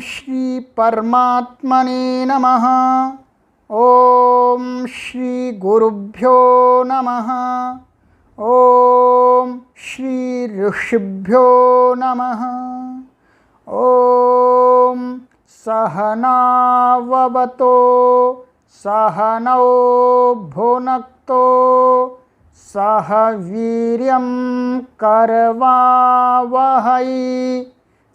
श्री परमात्मने नमः। ओम श्री गुरुभ्यो नमः। ओम श्री ऋषिभ्यो नमः। ओम सहनाववतो सहनौ भुनक्तो सह वीर्यं करवावहै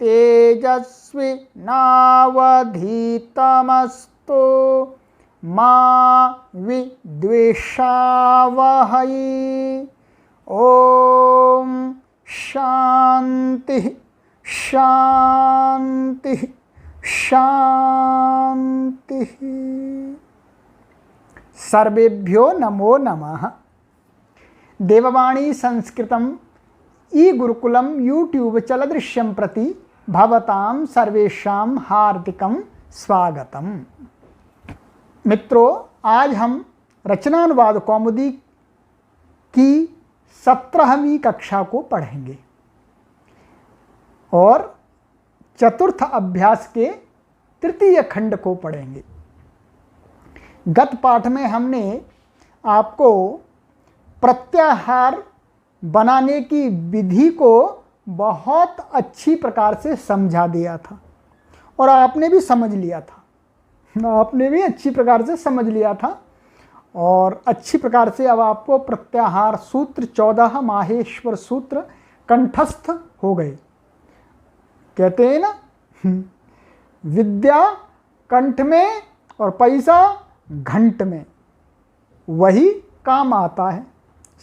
तेजस्वी नावधीतमस्तु मा विद्विषावहै। ओम शांति शांति शांति। सर्वेभ्यो नमो नमः। देववाणी संस्कृतम ई गुरुकुलम यूट्यूब चलदृश्यम प्रति भवतां सर्वेषां हार्दिकं स्वागतम। मित्रों, आज हम रचनानुवाद कौमुदी की 17वीं कक्षा को पढ़ेंगे और चतुर्थ अभ्यास के तृतीय खंड को पढ़ेंगे। गत पाठ में हमने आपको प्रत्याहार बनाने की विधि को बहुत अच्छी प्रकार से समझा दिया था और आपने भी समझ लिया था। आपने भी अच्छी प्रकार से समझ लिया था और अच्छी प्रकार से अब आपको प्रत्याहार सूत्र 14 माहेश्वर सूत्र कंठस्थ हो गए। कहते हैं ना, विद्या कंठ में और पैसा घंट में, वही काम आता है,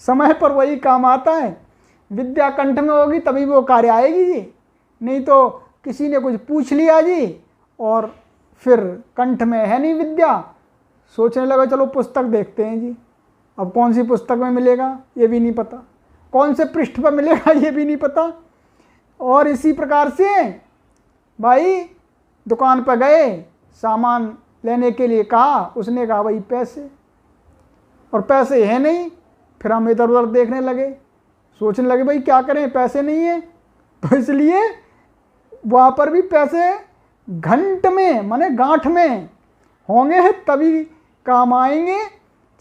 समय पर वही काम आता है। विद्या कंठ में होगी तभी वो कार्य आएगी जी, नहीं तो किसी ने कुछ पूछ लिया जी और फिर कंठ में है नहीं विद्या, सोचने लगा चलो पुस्तक देखते हैं जी। अब कौन सी पुस्तक में मिलेगा ये भी नहीं पता, कौन से पृष्ठ पर मिलेगा ये भी नहीं पता। और इसी प्रकार से भाई दुकान पर गए, सामान लेने के लिए कहा, उसने कहा भाई पैसे, और पैसे है नहीं। फिर हम इधर उधर देखने लगे, सोचने लगे भाई क्या करें, पैसे नहीं है। तो इसलिए वहाँ पर भी पैसे घंट में माने गांठ में होंगे तभी काम आएंगे।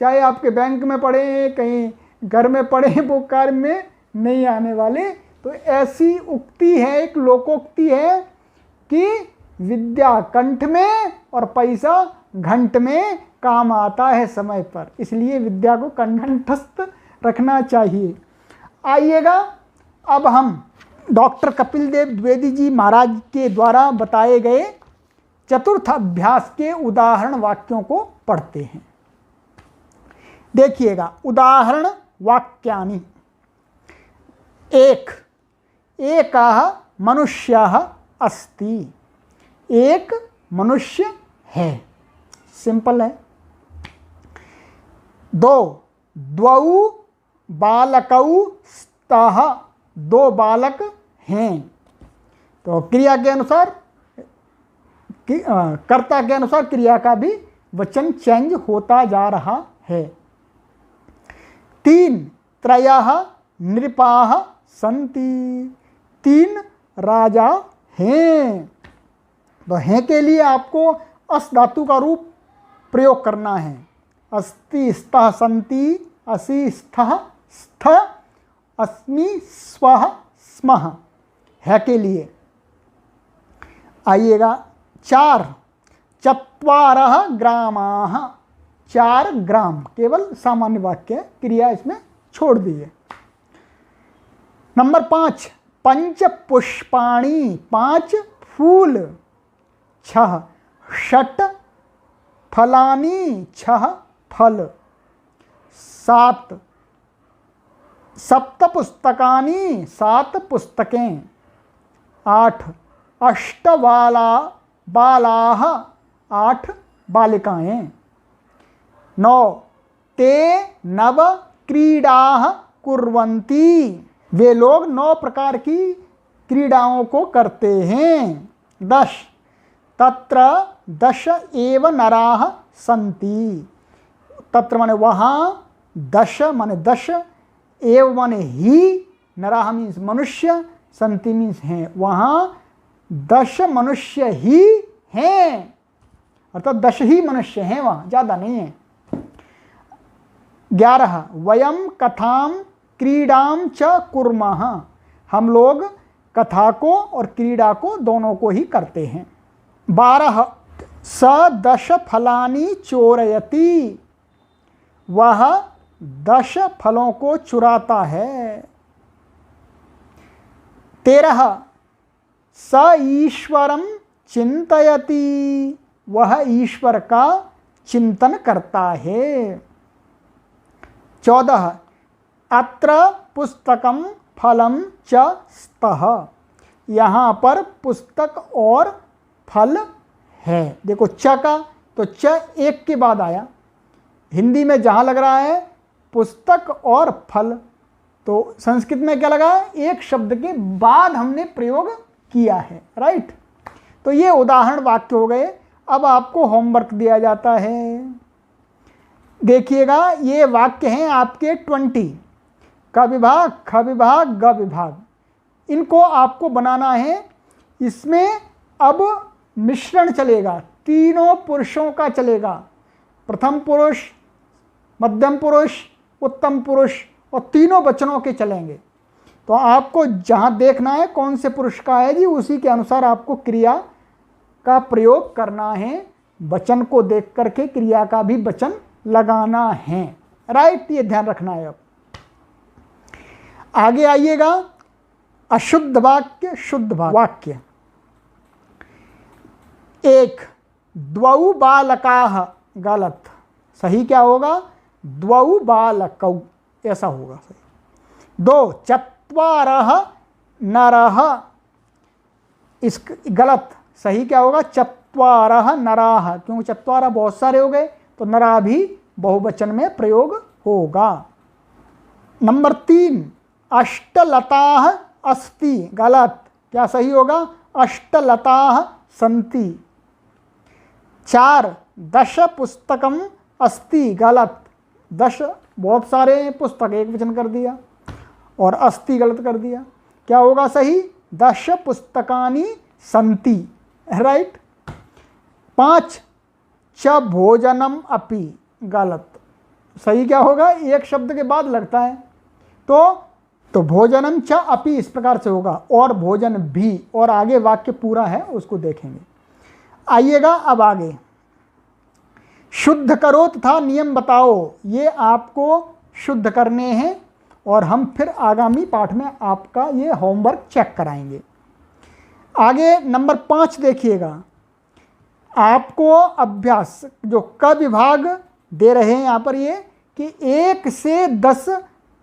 चाहे आपके बैंक में पड़े हैं, कहीं घर में पड़े हैं, वो कार्य में नहीं आने वाले। तो ऐसी उक्ति है, एक लोकोक्ति है कि विद्या कंठ में और पैसा घंट में काम आता है समय पर, इसलिए विद्या को कंठस्थ रखना चाहिए। आइएगा, अब हम डॉक्टर कपिल देव द्विवेदी जी महाराज के द्वारा बताए गए चतुर्थ अभ्यास के उदाहरण वाक्यों को पढ़ते हैं। देखिएगा, उदाहरण वाक्यानि। एकः मनुष्यः अस्ति, एक मनुष्य है, सिंपल है। द्वौ बालकौ स्तः, दो बालक हैं। तो क्रिया के अनुसार, कर्ता के अनुसार क्रिया का भी वचन चेंज होता जा रहा है। त्रयः नृपाः सन्ति, तीन राजा हैं। तो हैं के लिए आपको अस धातु का रूप प्रयोग करना है। अस्ति स्तः सन्ति, असि स्थः स्थ, अस्मि स्वः स्मः, है के लिए। आइएगा, चत्वारः ग्रामाः, 4 ग्राम, केवल सामान्य वाक्य है, क्रिया इसमें छोड़ दी है। नंबर 5, पंच पुष्पाणि, 5 फूल। 6 षट् फलानि, 6 फल। 7 सप्त पुस्तकानि, 7 पुस्तकें। 8 अष्ट बालाः, 8 बालिकाएं। 9 ते नव क्रीडाः कुर्वन्ति, वे लोग 9 प्रकार की क्रीडाओं को करते हैं। 10 तत्र 10 एव नराः सन्ति, तत्र माने वहाँ, 10 माने 10, एव माने ही, नराः मीन्स मनुष्य, सन्ति मीन्स हैं, वहाँ 10 मनुष्य ही हैं, अर्थात 10 ही मनुष्य हैं, वहाँ ज़्यादा नहीं है। 11 वयम कथाम क्रीडाम च कुर्मः, हम लोग कथा को और क्रीड़ा को दोनों को ही करते हैं। 12 स 10 फलानि चोरयति, वह 10 फलों को चुराता है। 13 स ईश्वरम चिंतयति, वह ईश्वर का चिंतन करता है। 14 अत्र पुस्तकम फलम च स्तः, यहाँ पर पुस्तक और फल है। देखो च का तो च एक के बाद आया, हिंदी में जहाँ लग रहा है पुस्तक और फल, तो संस्कृत में क्या लगा है, एक शब्द के बाद हमने प्रयोग किया है, राइट। तो ये उदाहरण वाक्य हो गए। अब आपको होमवर्क दिया जाता है। देखिएगा, ये वाक्य हैं आपके 20, क विभाग, ख विभाग, ग विभाग, इनको आपको बनाना है। इसमें अब मिश्रण चलेगा, तीनों पुरुषों का चलेगा, प्रथम पुरुष, मध्यम पुरुष, उत्तम पुरुष, और तीनों वचनों के चलेंगे। तो आपको जहाँ देखना है कौन से पुरुष का है जी, उसी के अनुसार आपको क्रिया का प्रयोग करना है। वचन को देख करके क्रिया का भी वचन लगाना है, राइट, ये ध्यान रखना है। अब आगे आइएगा, अशुद्ध वाक्य शुद्ध वाक्य। 1 द्वौ बालकाः, गलत, सही क्या होगा, द्वौ बालकौ, ऐसा होगा सही। 2 चत्वारः नरः, इस गलत, सही क्या होगा, चत्वारः नराः, क्योंकि चत्वारः बहुत सारे हो गए तो नरा भी बहुवचन में प्रयोग होगा। नंबर 3 अष्टलताः अस्ति, गलत, क्या सही होगा, अष्टलताः सन्ति। 4 10 पुस्तकम अस्ति, गलत, 10 बहुत सारे पुस्तक, एक वचन कर दिया, और अस्ति गलत कर दिया। क्या होगा सही, 10 पुस्तकानि सन्ति, राइट। 5 च भोजनम अपि, गलत, सही क्या होगा, एक शब्द के बाद लगता है, तो भोजनम च अपि इस प्रकार से होगा, और भोजन भी, और आगे वाक्य पूरा है उसको देखेंगे। आइएगा अब आगे, शुद्ध करो तथा नियम बताओ, ये आपको शुद्ध करने हैं, और हम फिर आगामी पाठ में आपका ये होमवर्क चेक कराएंगे। आगे नंबर 5 देखिएगा, आपको अभ्यास जो क विभाग दे रहे हैं यहाँ पर, ये कि 1 से 10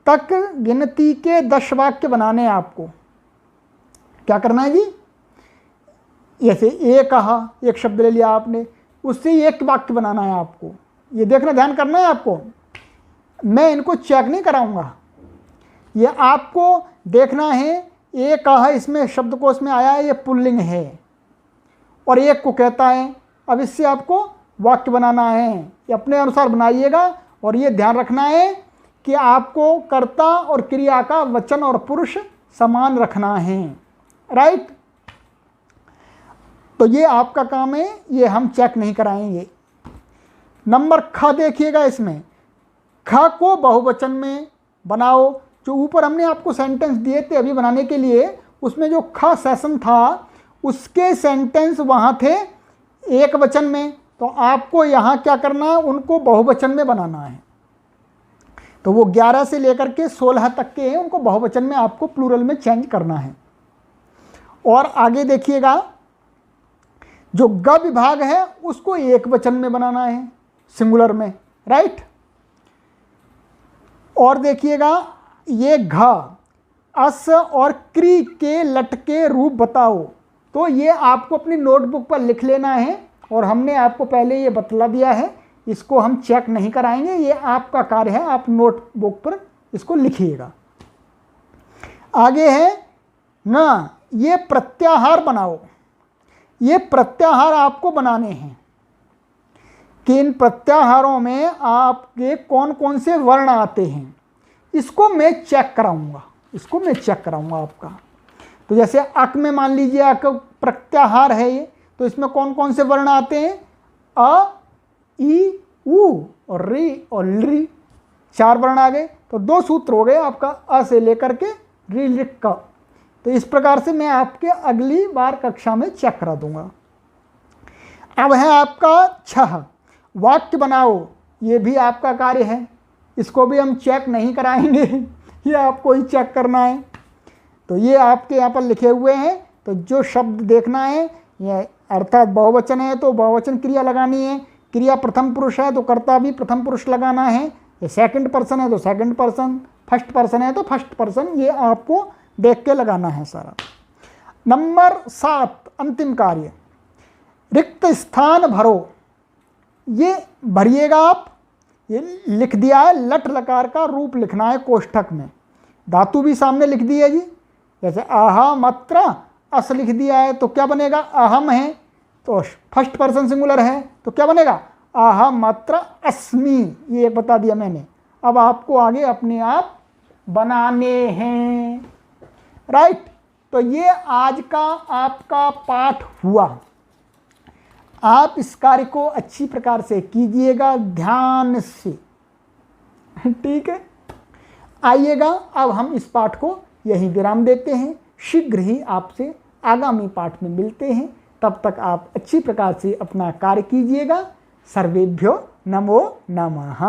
तक गिनती के 10 वाक्य बनाने हैं। आपको क्या करना है जी, जैसे ए कहा, एक शब्द ले लिया आपने, उससे एक वाक्य बनाना है आपको। ये देखना, ध्यान करना है आपको, मैं इनको चेक नहीं कराऊंगा, ये आपको देखना है। ए कहा, इसमें शब्दकोश में आया है, ये पुल्लिंग है, और एक को कहता है। अब इससे आपको वाक्य बनाना है, ये अपने अनुसार बनाइएगा, और ये ध्यान रखना है कि आपको कर्ता और क्रिया का वचन और पुरुष समान रखना है, राइट। तो ये आपका काम है, ये हम चेक नहीं कराएंगे। नंबर ख देखिएगा, इसमें ख को बहुवचन में बनाओ। जो ऊपर हमने आपको सेंटेंस दिए थे अभी बनाने के लिए, उसमें जो ख सेशन था उसके सेंटेंस वहाँ थे एक वचन में, तो आपको यहाँ क्या करना है, उनको बहुवचन में बनाना है। तो वो 11 से लेकर के 16 तक के हैं, उनको बहुवचन में आपको प्लूरल में चेंज करना है। और आगे देखिएगा, जो ग विभाग है उसको एक वचन में बनाना है, सिंगुलर में, राइट। और देखिएगा, ये घ, अस और क्री के लटके रूप बताओ, तो ये आपको अपनी नोटबुक पर लिख लेना है, और हमने आपको पहले ये बतला दिया है, इसको हम चेक नहीं कराएंगे, ये आपका कार्य है, आप नोटबुक पर इसको लिखिएगा। आगे है ना, ये प्रत्याहार बनाओ। ये प्रत्याहार आपको बनाने हैं कि इन प्रत्याहारों में आपके कौन कौन से वर्ण आते हैं, इसको मैं चेक कराऊंगा, इसको मैं चेक कराऊंगा आपका। तो जैसे अक में मान लीजिए अक प्रत्याहार है ये, तो इसमें कौन कौन से वर्ण आते हैं? अ, ई, उ और री और ली, 4 वर्ण आ गए। तो 2 सूत्र हो गए आपका अ से लेकर के री लिख का। तो इस प्रकार से मैं आपके अगली बार कक्षा में चेक करा दूंगा। अब है आपका 6 वाक्य बनाओ, ये भी आपका कार्य है, इसको भी हम चेक नहीं कराएंगे ये आपको ही चेक करना है। तो ये आपके यहाँ पर लिखे हुए हैं, तो जो शब्द देखना है, ये अर्थात बहुवचन है तो बहुवचन क्रिया लगानी है, क्रिया प्रथम पुरुष है तो कर्ता भी प्रथम पुरुष लगाना है, ये सेकंड पर्सन है तो सेकंड पर्सन, फर्स्ट पर्सन है तो फर्स्ट पर्सन, ये आपको देख के लगाना है सारा। नंबर 7 अंतिम कार्य, रिक्त स्थान भरो। ये भरिएगा आप, ये लिख दिया है, लट लकार का रूप लिखना है कोष्ठक में, धातु भी सामने लिख दी है जी। जैसे अहमत्र अस लिख दिया है तो क्या बनेगा? अहम है तो फर्स्ट पर्सन सिंगुलर है तो क्या बनेगा? अहमत्र अस्मि, ये बता दिया मैंने। अब आपको आगे अपने आप बनाने हैं, राइट। तो ये आज का आपका पाठ हुआ। आप इस कार्य को अच्छी प्रकार से कीजिएगा, ध्यान से, ठीक है। आइएगा, अब हम इस पाठ को यहीं विराम देते हैं। शीघ्र ही आपसे आगामी पाठ में मिलते हैं। तब तक आप अच्छी प्रकार से अपना कार्य कीजिएगा। सर्वेभ्यो नमो नमः।